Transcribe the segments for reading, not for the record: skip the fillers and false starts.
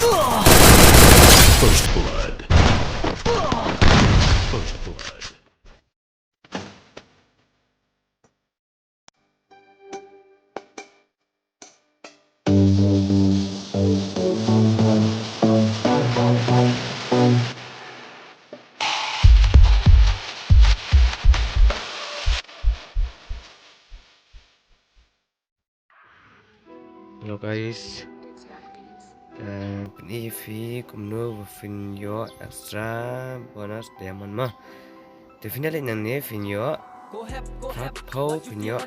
First blood. First blood. Hello guys, ini kumno finyo extra bonus diamond mah. Definitely nang ni finyo Prapo finyo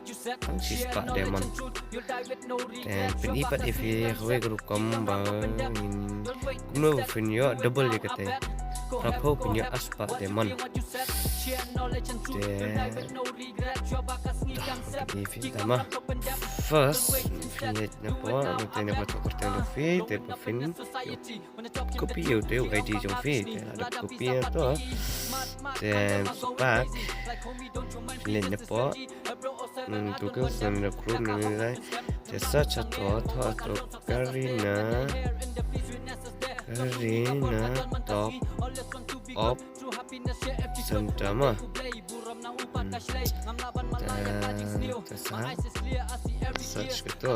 ang sispa diamond. Dan penipat ifi kwe grup komba kumno finyo double je kate. Prapo finyo aspa diamond. Dan ifi tama. First, finit na po ang tinay na patukar ng feed, pero fin copy yung ID yung feed, ada copy na to, then back finit na po, Google sa mga group na nila, search ato Karina top of Santama. Search gitu.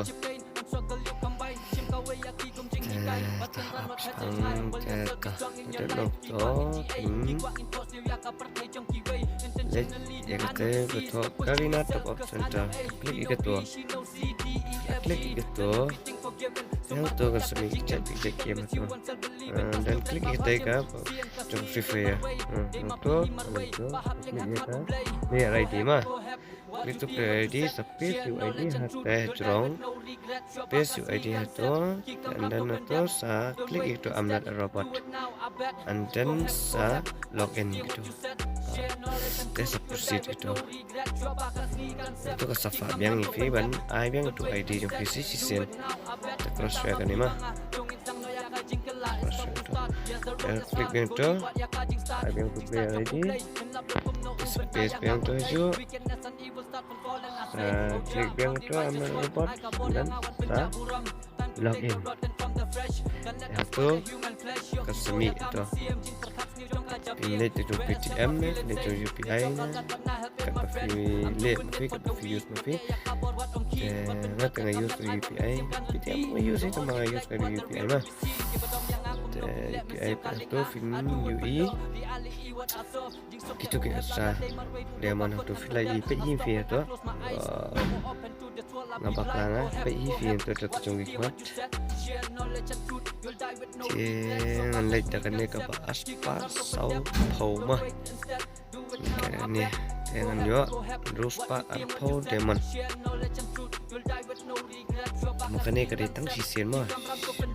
Ya kata betul Karina top of center. Klik gitu. Klik gitu. Yang tu kan semi chat game tu. Dan klik kita ke jom Free Fire. Untuk klik kita. Ni ID mah. Klik tu play ID, space UID hat jrong. Space UID hatu, and then itu sa klik itu I'm not a robot. And then sa login gitu. That's a proceed itu. Itu ke safa biang ifi ban ai biang itu ID jong visi sisen. Terus saya kan ni mah. Klik biang tu, ai biang tu play ID. Space biang tu hijau. Klik biang tu ambil robot dan login. Yang tu kesemi itu. Ini itu PTM ni, ini itu UPI ni. Kata fee late, kata fee use fee. Dan tengah use UPI, PTM mau use itu malah use dari UPI mah. UPI itu fin UI. Gitu ke asal dia mana tu feel lagi PI fee itu. Nampak langa PI fee itu terjung hikmat. Jangan lihat dah ni ke aspa sau pau mah. Kayak ni jangan juga ruspa atau demon. Makanya kada tang sisen mah.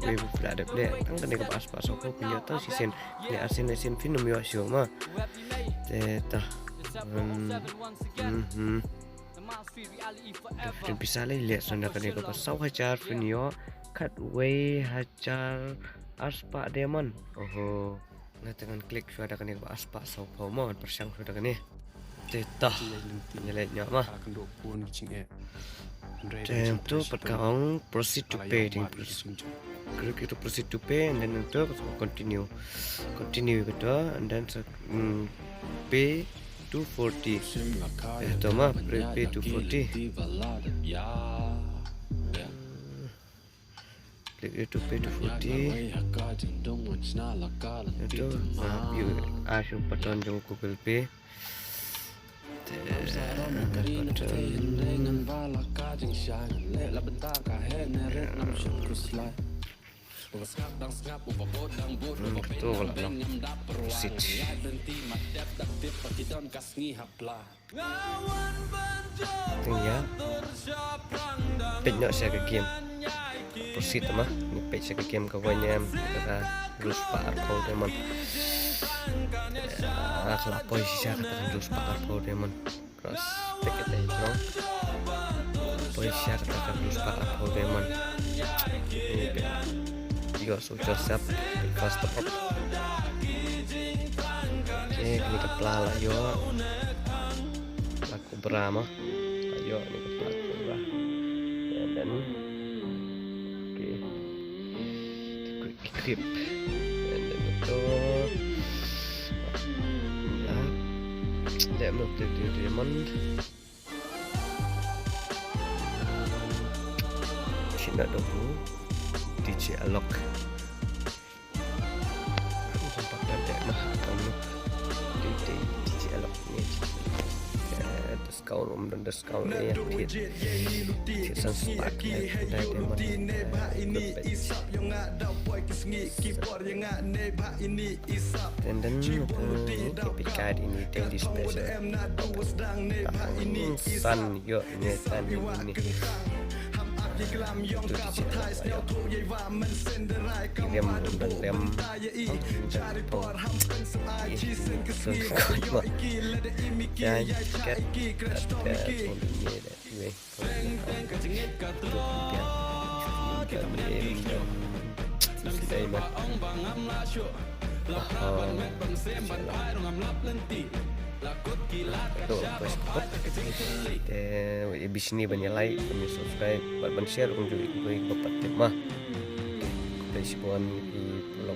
Wei pula ada ble tang kada ke aspa sau pau punya tang sisen. Ni asin film yo show mah. Tah. Dan bisa lihat sonda kada ke sau hajar video cutway hajar aspa demon. Oh. Nah dengan klik sudah kan yang aspa sau pau mah persang sudah kan ni. Tetah nyeleknya mah. Dan tu perkaung proceed to pay klik itu proceed to pay and then itu continue gitu and then pay 240 itu mah pay 240 klik itu pay 240 itu asyik button jong Google Pay betul lah sit ya page saya ke game proceed mah ni page saya ke game kawannya kata terus pak arko demon kalau posisi saya kata terus pak arko demon terus tiket aja posisi saya kata terus pak arko demon juga sudah siap fast up ini ke pelala yo laku berama ayo ini ke laku berama dan oke equip and then ito diamond Cina dulu DJ Alok tempat nanti mah kamu DJ Alok ini discount dan discount ya season start dari diamond dan epic card ini daily special sun yo ini sun ini lem dan lem dan cat di sini banyak like, kami subscribe, dan share untuk ikut bapak tema. Dari sebuah di Pulau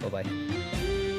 Bye bye.